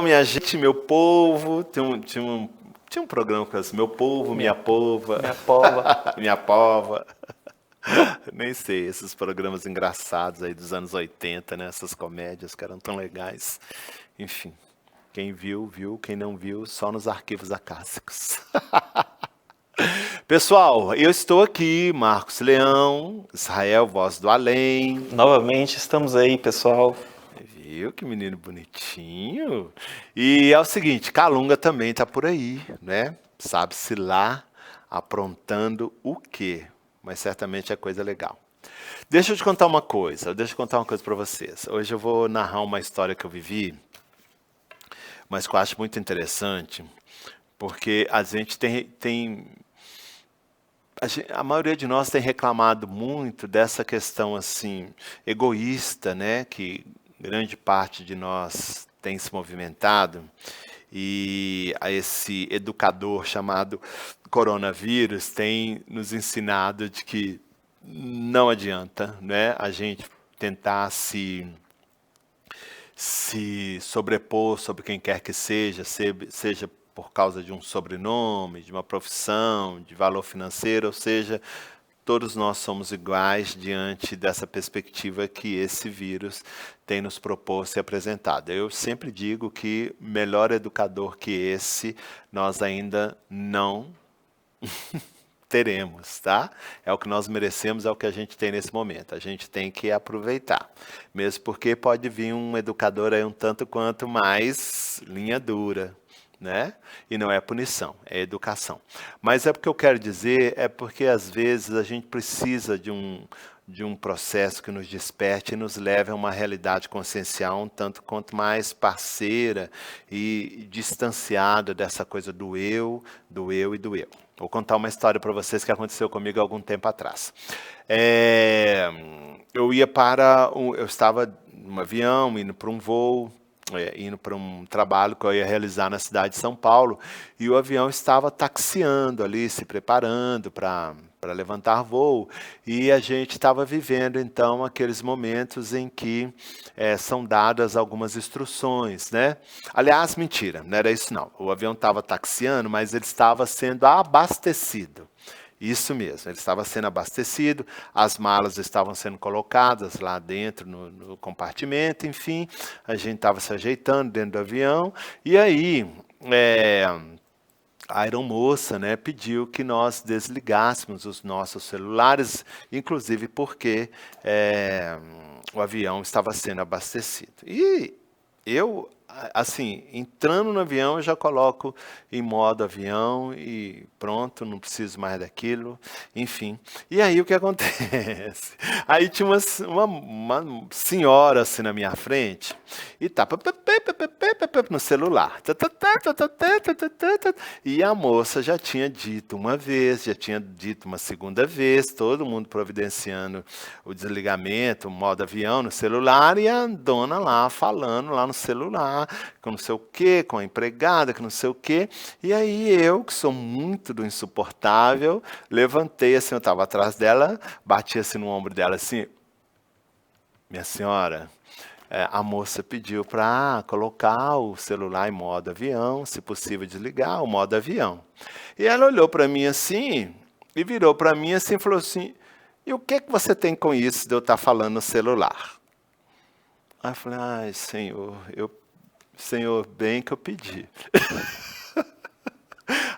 Minha gente, meu povo, tinha um programa com assim, meu povo, minha pova, Minha pova. minha pova. Nem sei, esses programas engraçados aí dos anos 80, né? Essas comédias que eram tão legais. Enfim, quem viu, viu. Quem não viu, só nos arquivos acásicos. Pessoal, eu estou aqui, Marcos Leão, Israel, Voz do Além. Novamente estamos aí, pessoal. Viu que menino bonitinho? E é o seguinte, Calunga também tá por aí, né? Sabe-se lá aprontando o quê? Mas certamente é coisa legal. Deixa eu te contar uma coisa para vocês. Hoje eu vou narrar uma história que eu vivi, mas que eu acho muito interessante, porque a gente a maioria de nós tem reclamado muito dessa questão assim egoísta, né, que grande parte de nós tem se movimentado, e a esse educador chamado coronavírus tem nos ensinado de que não adianta, né, a gente tentar se sobrepor sobre quem quer que seja, seja por causa de um sobrenome, de uma profissão, de valor financeiro, ou seja, todos nós somos iguais diante dessa perspectiva que esse vírus tem nos proposto e apresentado. Eu sempre digo que melhor educador que esse nós ainda não teremos, tá? É o que nós merecemos, é o que a gente tem nesse momento. A gente tem que aproveitar. Mesmo porque pode vir um educador aí um tanto quanto mais linha dura, né? E não é punição, é educação. Mas é porque eu quero dizer, é porque às vezes a gente precisa de um processo que nos desperte e nos leve a uma realidade consciencial um tanto quanto mais parceira e distanciada dessa coisa do eu e do eu. Vou contar uma história para vocês que aconteceu comigo há algum tempo atrás. Eu estava num avião, indo para um voo, indo para um trabalho que eu ia realizar na cidade de São Paulo, e o avião estava taxiando ali, se preparando para levantar voo, e a gente estava vivendo então aqueles momentos em que são dadas algumas instruções, né? Aliás, mentira, não era isso não. O avião estava taxiando, mas ele estava sendo abastecido. Isso mesmo, ele estava sendo abastecido, as malas estavam sendo colocadas lá dentro no compartimento, enfim, a gente estava se ajeitando dentro do avião, e aí a aeromoça, né, pediu que nós desligássemos os nossos celulares, inclusive porque o avião estava sendo abastecido. E eu, assim, entrando no avião, eu já coloco em modo avião e pronto, não preciso mais daquilo, enfim. E aí o que acontece? Aí tinha uma senhora assim na minha frente e tá no celular. E a moça já tinha dito uma vez, já tinha dito uma segunda vez, todo mundo providenciando o desligamento, o modo avião no celular, e a dona lá falando lá no celular, com não sei o quê, com a empregada, que não sei o quê. E aí eu, que sou muito do insuportável, levantei assim, eu estava atrás dela, bati assim no ombro dela assim, minha senhora, a moça pediu para colocar o celular em modo avião, se possível desligar o modo avião. E ela olhou para mim assim, e virou para mim assim e falou assim, e o que você tem com isso de eu estar falando no celular? Aí eu falei, ai senhor, senhor, bem que eu pedi.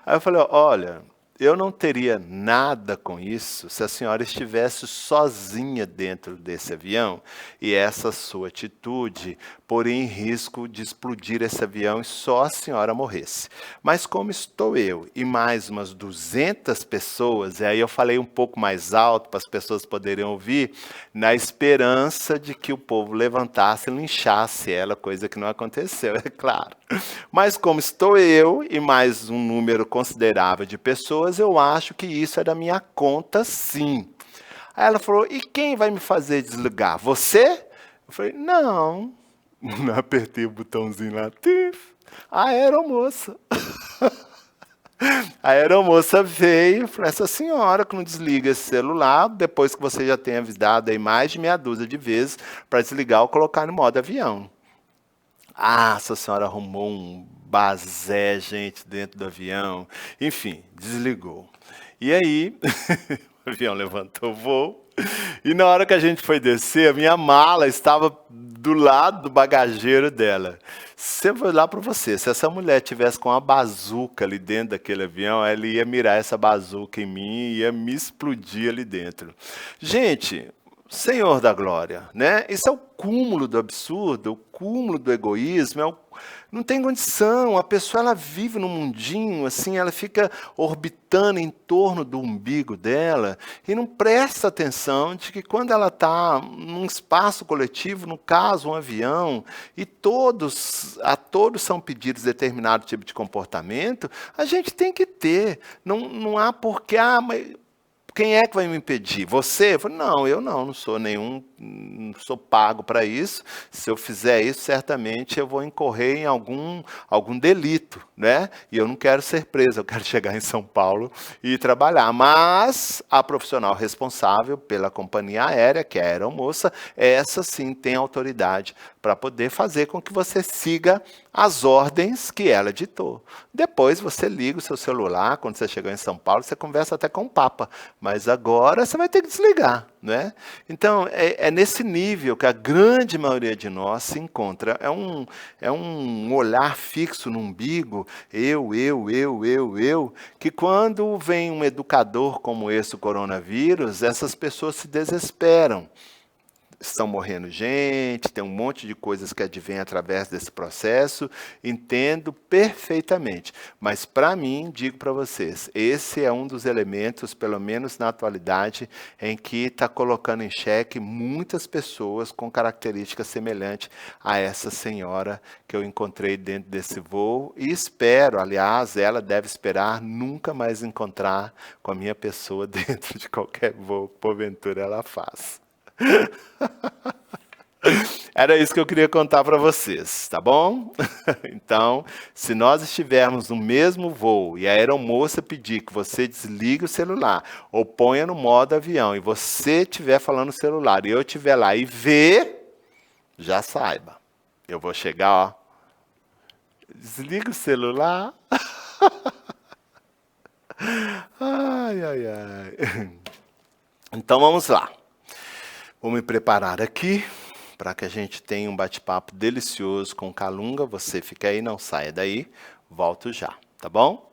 Aí eu falei, olha, eu não teria nada com isso se a senhora estivesse sozinha dentro desse avião e essa sua atitude poria em risco de explodir esse avião e só a senhora morresse. Mas como estou eu e mais umas 200 pessoas, e aí eu falei um pouco mais alto para as pessoas poderem ouvir, na esperança de que o povo levantasse e linchasse ela, coisa que não aconteceu, é claro. Mas como estou eu e mais um número considerável de pessoas, eu acho que isso é da minha conta, sim. Aí ela falou, e quem vai me fazer desligar? Você? Eu falei, não. Apertei o botãozinho lá. A aeromoça. A aeromoça veio e falou, essa senhora que não desliga esse celular, depois que você já tem avisado aí mais de meia dúzia de vezes para desligar ou colocar no modo avião. Ah, essa senhora arrumou um bazé, gente, dentro do avião. Enfim, desligou. E aí, o avião levantou o voo. E na hora que a gente foi descer, a minha mala estava do lado do bagageiro dela. Se eu vou lá para você, se essa mulher tivesse com uma bazuca ali dentro daquele avião, ela ia mirar essa bazuca em mim e ia me explodir ali dentro. Gente, Senhor da glória, né? Isso é o cúmulo do absurdo, o cúmulo do egoísmo, não tem condição. A pessoa ela vive num mundinho assim, ela fica orbitando em torno do umbigo dela e não presta atenção de que quando ela está num espaço coletivo, no caso um avião, e a todos são pedidos determinado tipo de comportamento, a gente tem que ter. Não há porquê, mas quem é que vai me impedir? Você? Eu falei, não, eu não sou nenhum, não sou pago para isso. Se eu fizer isso, certamente eu vou incorrer em algum delito, né? E eu não quero ser preso, eu quero chegar em São Paulo e trabalhar. Mas a profissional responsável pela companhia aérea, que é a aeromoça, essa sim tem autoridade para poder fazer com que você siga as ordens que ela ditou. Depois você liga o seu celular, quando você chegar em São Paulo, você conversa até com o Papa. Mas agora você vai ter que desligar, né? Então, é nesse nível que a grande maioria de nós se encontra. É um olhar fixo no umbigo, eu, que quando vem um educador como esse, o coronavírus, essas pessoas se desesperam. Estão morrendo gente, tem um monte de coisas que advêm através desse processo, entendo perfeitamente. Mas, para mim, digo para vocês, esse é um dos elementos, pelo menos na atualidade, em que está colocando em xeque muitas pessoas com características semelhantes a essa senhora que eu encontrei dentro desse voo. E espero, aliás, ela deve esperar nunca mais encontrar com a minha pessoa dentro de qualquer voo que porventura ela faça. Era isso que eu queria contar para vocês, tá bom? Então, se nós estivermos no mesmo voo e a aeromoça pedir que você desligue o celular ou ponha no modo avião e você estiver falando no celular e eu estiver lá e ver, já saiba. Eu vou chegar, ó. Desliga o celular. Ai. Então, vamos lá. Vou me preparar aqui para que a gente tenha um bate-papo delicioso com o Calunga. Você fica aí, não saia daí. Volto já, tá bom?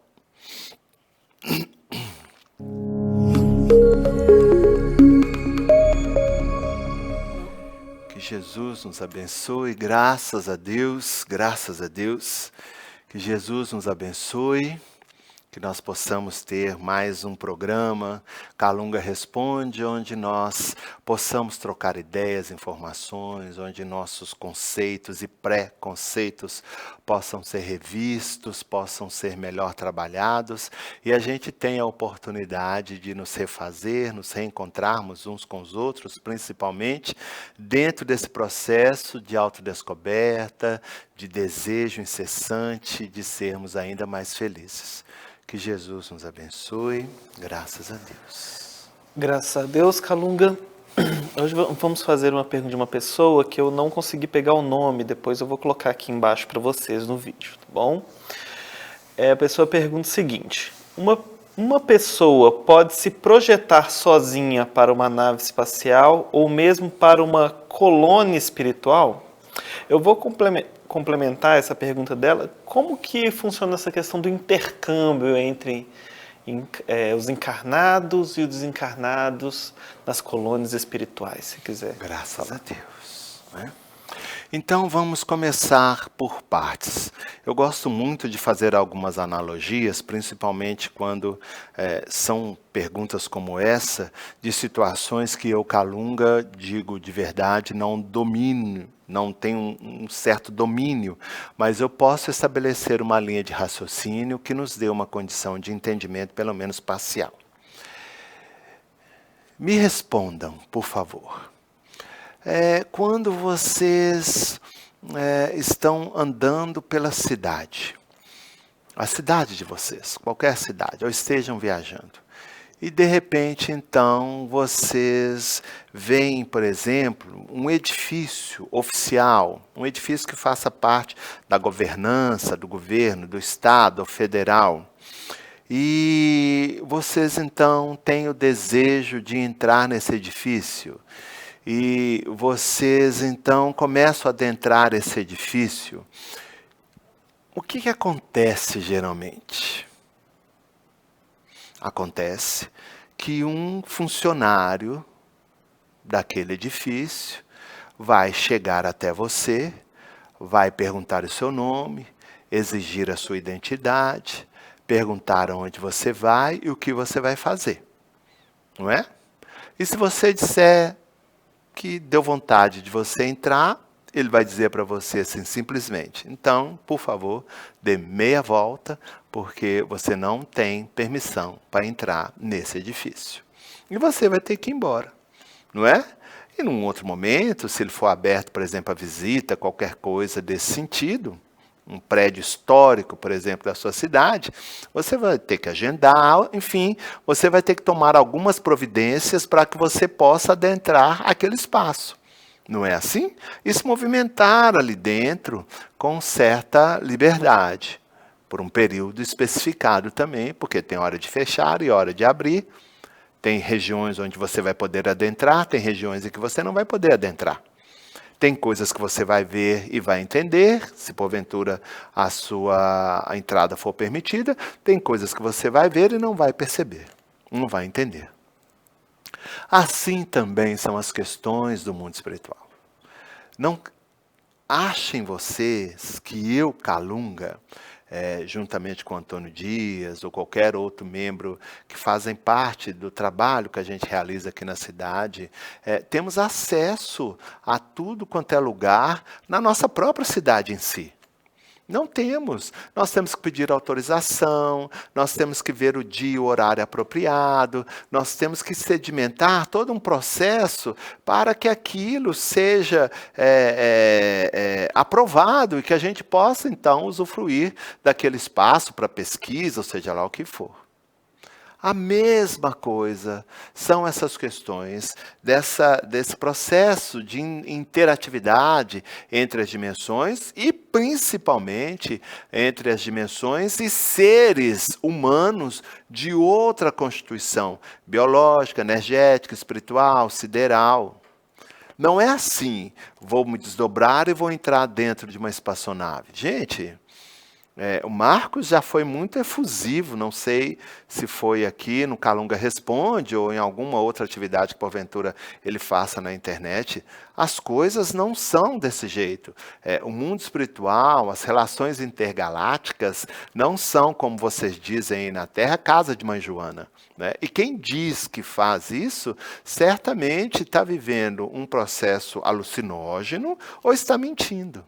Que Jesus nos abençoe, graças a Deus. Que Jesus nos abençoe. Que nós possamos ter mais um programa, Calunga Responde, onde nós possamos trocar ideias, informações, onde nossos conceitos e pré-conceitos possam ser revistos, possam ser melhor trabalhados, e a gente tenha a oportunidade de nos refazer, nos reencontrarmos uns com os outros, principalmente dentro desse processo de autodescoberta, de desejo incessante de sermos ainda mais felizes. Que Jesus nos abençoe, graças a Deus. Graças a Deus, Calunga. Hoje vamos fazer uma pergunta de uma pessoa que eu não consegui pegar o nome, depois eu vou colocar aqui embaixo para vocês no vídeo, tá bom? A pessoa pergunta o seguinte: uma pessoa pode se projetar sozinha para uma nave espacial ou mesmo para uma colônia espiritual? Eu vou complementar essa pergunta dela. Como que funciona essa questão do intercâmbio entre os encarnados e os desencarnados nas colônias espirituais, se quiser? Graças a Deus, né? Então vamos começar por partes. Eu gosto muito de fazer algumas analogias, principalmente quando são perguntas como essa, de situações que eu, Calunga, digo de verdade, não domino, não tenho um certo domínio, mas eu posso estabelecer uma linha de raciocínio que nos dê uma condição de entendimento, pelo menos parcial. Me respondam, por favor. Quando vocês estão andando pela cidade, a cidade de vocês, qualquer cidade, ou estejam viajando, E de repente, então, vocês veem, por exemplo, um edifício oficial, um edifício que faça parte da governança, do governo, do Estado, ou federal. E vocês então têm o desejo de entrar nesse edifício. E vocês então começam a adentrar esse edifício. O que acontece geralmente? Acontece que um funcionário daquele edifício vai chegar até você, vai perguntar o seu nome, exigir a sua identidade, perguntar onde você vai e o que você vai fazer, não é? E se você disser que deu vontade de você entrar, ele vai dizer para você assim, simplesmente, então, por favor, dê meia volta, porque você não tem permissão para entrar nesse edifício. E você vai ter que ir embora, não é? E num outro momento, se ele for aberto, por exemplo, a visita, qualquer coisa desse sentido, um prédio histórico, por exemplo, da sua cidade, você vai ter que agendar, enfim, você vai ter que tomar algumas providências para que você possa adentrar aquele espaço. Não é assim? E se movimentar ali dentro com certa liberdade, por um período especificado também, porque tem hora de fechar e hora de abrir, tem regiões onde você vai poder adentrar, tem regiões em que você não vai poder adentrar. Tem coisas que você vai ver e vai entender, se porventura a entrada for permitida. Tem coisas que você vai ver e não vai perceber, não vai entender. Assim também são as questões do mundo espiritual. Não achem vocês que eu, Kalunga, juntamente com Antônio Dias ou qualquer outro membro que fazem parte do trabalho que a gente realiza aqui na cidade, temos acesso a tudo quanto é lugar na nossa própria cidade em si. Não temos. Nós temos que pedir autorização, nós temos que ver o dia e o horário apropriado, nós temos que sedimentar todo um processo para que aquilo seja aprovado e que a gente possa, então, usufruir daquele espaço para pesquisa, ou seja lá o que for. A mesma coisa são essas questões desse processo de interatividade entre as dimensões e principalmente entre as dimensões e seres humanos de outra constituição biológica, energética, espiritual, sideral. Não é assim, vou me desdobrar e vou entrar dentro de uma espaçonave. Gente, o Marcos já foi muito efusivo, não sei se foi aqui no Kalunga Responde ou em alguma outra atividade que porventura ele faça na internet. As coisas não são desse jeito. O mundo espiritual, as relações intergalácticas não são, como vocês dizem aí na Terra, casa de Mãe Joana. Né? E quem diz que faz isso, certamente está vivendo um processo alucinógeno ou está mentindo.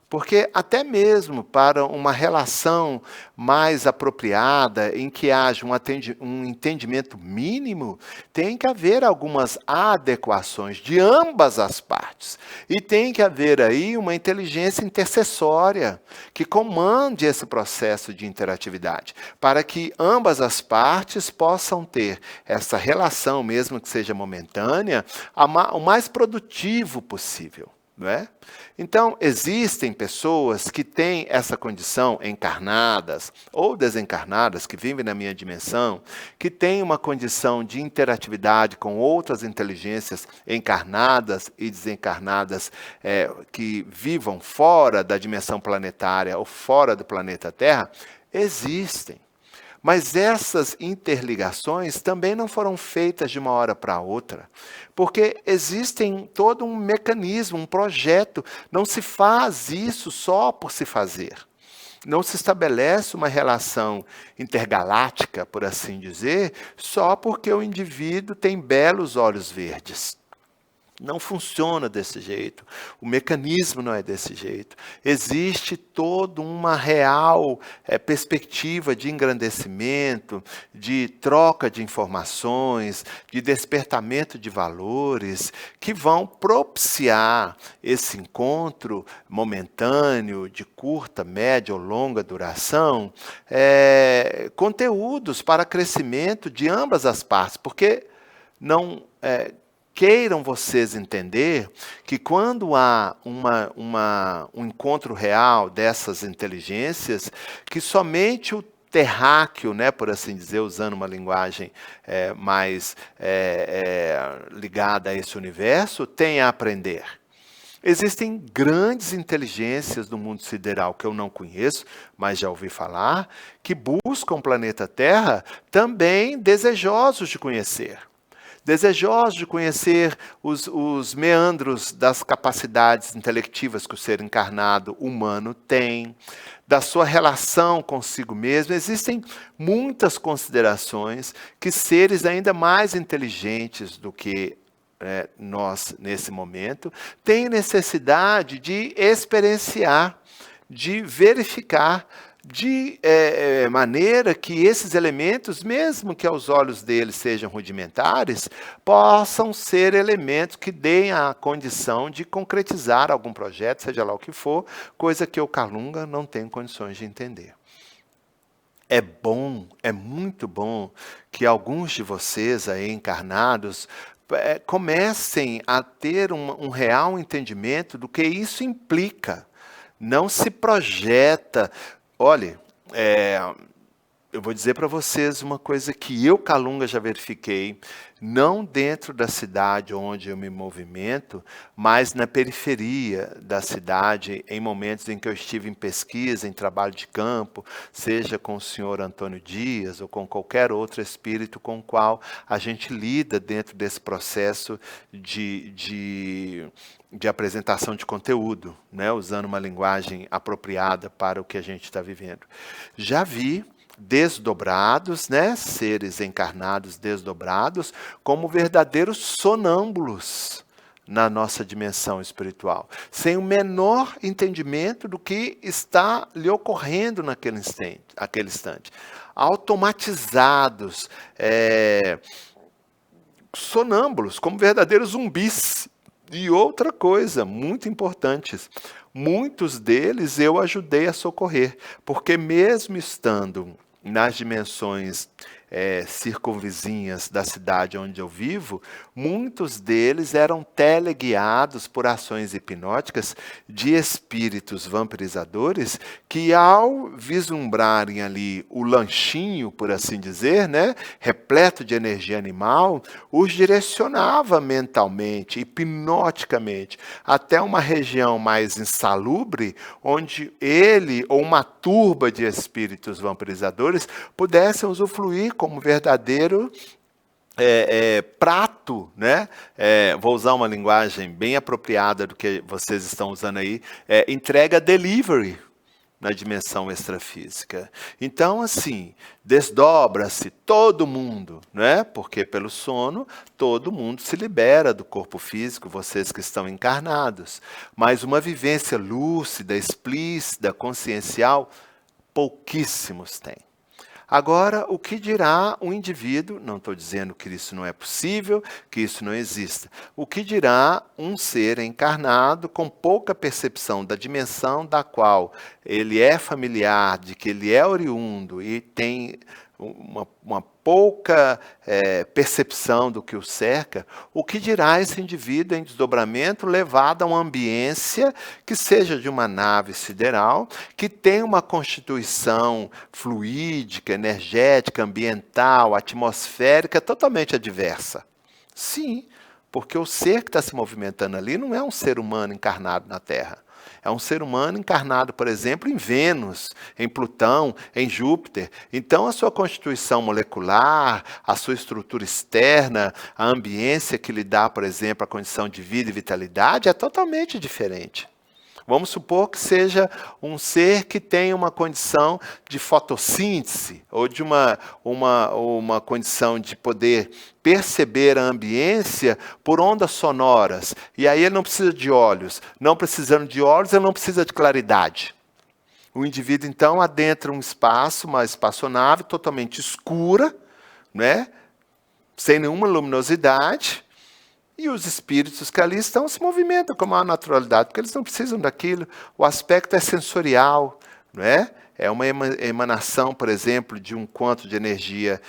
Porque até mesmo para uma relação mais apropriada, em que haja um entendimento mínimo, tem que haver algumas adequações de ambas as partes. E tem que haver aí uma inteligência intercessória que comande esse processo de interatividade, para que ambas as partes possam ter essa relação, mesmo que seja momentânea, o mais produtivo possível. Não é? Então, existem pessoas que têm essa condição, encarnadas ou desencarnadas, que vivem na minha dimensão, que têm uma condição de interatividade com outras inteligências encarnadas e desencarnadas que vivam fora da dimensão planetária ou fora do planeta Terra, existem. Mas essas interligações também não foram feitas de uma hora para outra, porque existem todo um mecanismo, um projeto. Não se faz isso só por se fazer. Não se estabelece uma relação intergaláctica, por assim dizer, só porque o indivíduo tem belos olhos verdes. Não funciona desse jeito. O mecanismo não é desse jeito. Existe toda uma real perspectiva de engrandecimento, de troca de informações, de despertamento de valores, que vão propiciar esse encontro momentâneo, de curta, média ou longa duração, conteúdos para crescimento de ambas as partes, porque não queiram vocês entender que quando há um encontro real dessas inteligências, que somente o terráqueo, né, por assim dizer, usando uma linguagem mais ligada a esse universo, tem a aprender. Existem grandes inteligências do mundo sideral que eu não conheço, mas já ouvi falar, que buscam o planeta Terra também desejosos de conhecer. Desejosos de conhecer os meandros das capacidades intelectivas que o ser encarnado humano tem, da sua relação consigo mesmo. Existem muitas considerações que seres ainda mais inteligentes do que nós, nesse momento, têm necessidade de experienciar, de verificar, de maneira que esses elementos, mesmo que aos olhos deles sejam rudimentares, possam ser elementos que deem a condição de concretizar algum projeto, seja lá o que for, coisa que o Kalunga não tem condições de entender. É bom, é muito bom que alguns de vocês aí encarnados comecem a ter um real entendimento do que isso implica. Não se projeta. Olha, eu vou dizer para vocês uma coisa que eu, Kalunga, já verifiquei, não dentro da cidade onde eu me movimento, mas na periferia da cidade, em momentos em que eu estive em pesquisa, em trabalho de campo, seja com o senhor Antônio Dias ou com qualquer outro espírito com o qual a gente lida dentro desse processo de apresentação de conteúdo, né? Usando uma linguagem apropriada para o que a gente está vivendo. Já vi desdobrados, né? Seres encarnados desdobrados, como verdadeiros sonâmbulos na nossa dimensão espiritual, sem o menor entendimento do que está lhe ocorrendo naquele instante. Automatizados, sonâmbulos, como verdadeiros zumbis. E outra coisa muito importante, muitos deles eu ajudei a socorrer, porque mesmo estando nas dimensões circunvizinhas da cidade onde eu vivo, muitos deles eram teleguiados por ações hipnóticas de espíritos vampirizadores que, ao vislumbrarem ali o lanchinho, por assim dizer, né, repleto de energia animal, os direcionava mentalmente, hipnoticamente, até uma região mais insalubre, onde ele ou uma turba de espíritos vampirizadores pudessem usufruir como verdadeiro prato, né? Vou usar uma linguagem bem apropriada do que vocês estão usando aí, entrega delivery na dimensão extrafísica. Então, assim, desdobra-se todo mundo, né? Porque pelo sono todo mundo se libera do corpo físico, vocês que estão encarnados. Mas uma vivência lúcida, explícita, consciencial, pouquíssimos têm. Agora, o que dirá um indivíduo, não estou dizendo que isso não é possível, que isso não exista, o que dirá um ser encarnado com pouca percepção da dimensão da qual ele é familiar, de que ele é oriundo e tem uma pouca percepção do que o cerca, o que dirá esse indivíduo em desdobramento levado a uma ambiência que seja de uma nave sideral, que tem uma constituição fluídica, energética, ambiental, atmosférica totalmente adversa? Sim, porque o ser que está se movimentando ali não é um ser humano encarnado na Terra. É um ser humano encarnado, por exemplo, em Vênus, em Plutão, em Júpiter. Então, a sua constituição molecular, a sua estrutura externa, a ambiência que lhe dá, por exemplo, a condição de vida e vitalidade é totalmente diferente. Vamos supor que seja um ser que tem uma condição de fotossíntese, ou de uma condição de poder perceber a ambiência por ondas sonoras. E aí ele não precisa de olhos. Não precisando de olhos, ele não precisa de claridade. O indivíduo, então, adentra um espaço, uma espaçonave totalmente escura, né? Sem nenhuma luminosidade, e os espíritos que ali estão se movimentam com maior naturalidade, porque eles não precisam daquilo. O aspecto é sensorial, não é? É uma emanação, por exemplo, de um quanto de energia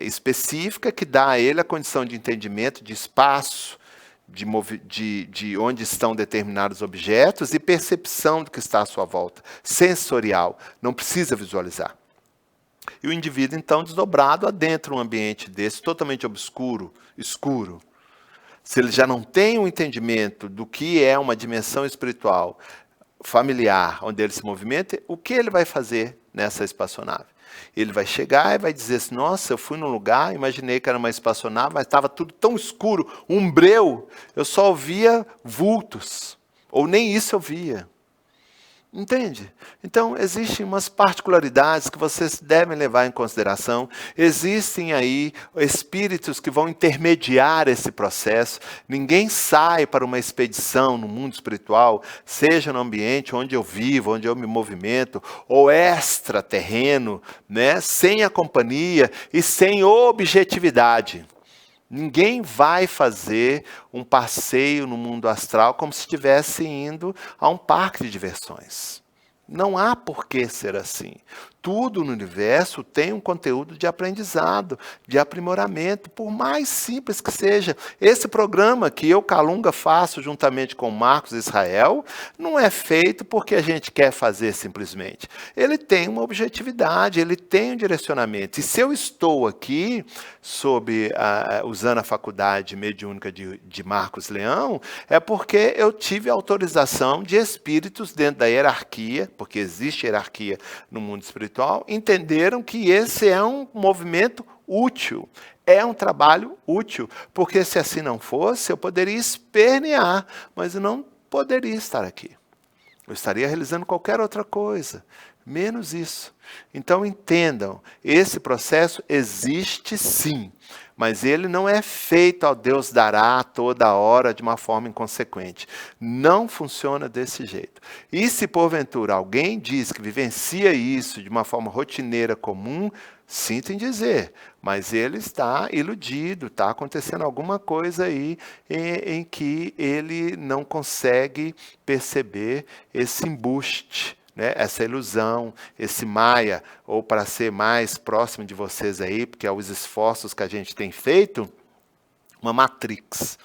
específica que dá a ele a condição de entendimento de espaço, de onde estão determinados objetos e percepção do que está à sua volta. Sensorial, não precisa visualizar. E o indivíduo, então, desdobrado, adentra um ambiente desse, totalmente obscuro, escuro. Se ele já não tem um entendimento do que é uma dimensão espiritual familiar, onde ele se movimenta, o que ele vai fazer nessa espaçonave? Ele vai chegar e vai dizer assim, nossa, eu fui num lugar, imaginei que era uma espaçonave, mas estava tudo tão escuro, um breu, eu só ouvia vultos, ou nem isso eu via. Entende? Então, existem umas particularidades que vocês devem levar em consideração. Existem aí espíritos que vão intermediar esse processo. Ninguém sai para uma expedição no mundo espiritual, seja no ambiente onde eu vivo, onde eu me movimento, ou extraterreno, né, sem a companhia e sem objetividade. Ninguém vai fazer um passeio no mundo astral como se estivesse indo a um parque de diversões. Não há por que ser assim. Tudo no universo tem um conteúdo de aprendizado, de aprimoramento, por mais simples que seja. Esse programa que eu, Calunga, faço juntamente com Marcos Israel, não é feito porque a gente quer fazer simplesmente. Ele tem uma objetividade, ele tem um direcionamento. E se eu estou aqui, usando a faculdade mediúnica de Marcos Leão, é porque eu tive autorização de espíritos dentro da hierarquia, porque existe hierarquia no mundo espiritual, entenderam que esse é um movimento útil, é um trabalho útil, porque se assim não fosse, eu poderia espernear, mas eu não poderia estar aqui. Eu estaria realizando qualquer outra coisa, menos isso. Então entendam, esse processo existe sim, mas ele não é feito ao Deus dará toda hora de uma forma inconsequente. Não funciona desse jeito. E se porventura alguém diz que vivencia isso de uma forma rotineira comum, sinto em dizer, mas ele está iludido, está acontecendo alguma coisa aí em que ele não consegue perceber esse embuste, né? Essa ilusão, esse Maia, ou para ser mais próximo de vocês aí, porque é os esforços que a gente tem feito, uma Matrix,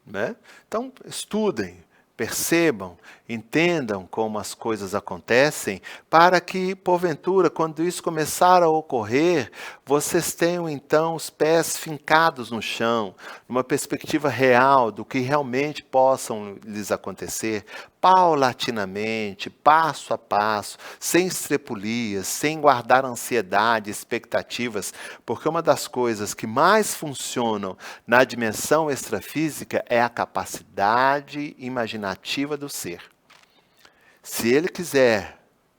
né? Então, estudem, percebam, entendam como as coisas acontecem, para que, porventura, quando isso começar a ocorrer, vocês tenham, então, os pés fincados no chão, numa perspectiva real do que realmente possam lhes acontecer, paulatinamente, passo a passo, sem estrepulias, sem guardar ansiedade, expectativas, porque uma das coisas que mais funcionam na dimensão extrafísica é a capacidade imaginativa do ser. Se ele quiser,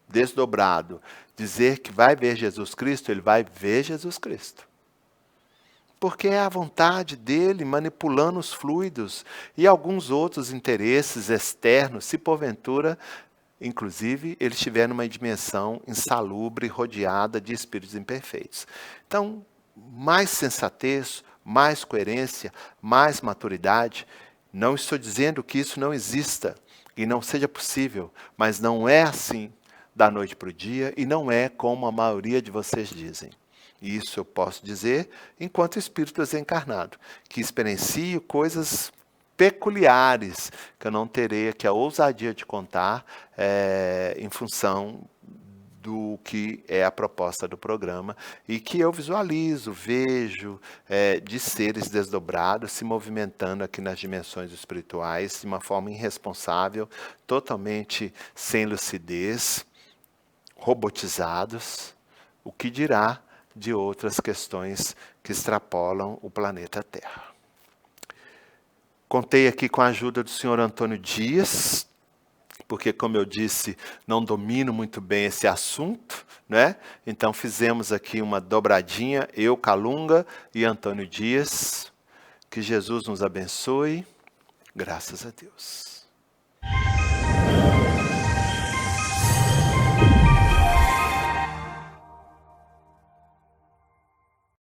desdobrado, dizer que vai ver Jesus Cristo, ele vai ver Jesus Cristo. Porque é a vontade dele manipulando os fluidos e alguns outros interesses externos, se porventura, inclusive, ele estiver numa dimensão insalubre, rodeada de espíritos imperfeitos. Então, mais sensatez, mais coerência, mais maturidade. Não estou dizendo que isso não exista e não seja possível, mas não é assim da noite para o dia e não é como a maioria de vocês dizem. Isso eu posso dizer enquanto espírito desencarnado, que experiencio coisas peculiares que eu não terei aqui a ousadia de contar em função do que é a proposta do programa e que eu visualizo, vejo de seres desdobrados se movimentando aqui nas dimensões espirituais de uma forma irresponsável, totalmente sem lucidez, robotizados, o que dirá de outras questões que extrapolam o planeta Terra. Contei aqui com a ajuda do senhor Antônio Dias porque, como eu disse, não domino muito bem esse assunto, né? Então fizemos aqui uma dobradinha, eu, Calunga e Antônio Dias. Que Jesus nos abençoe. Graças a Deus.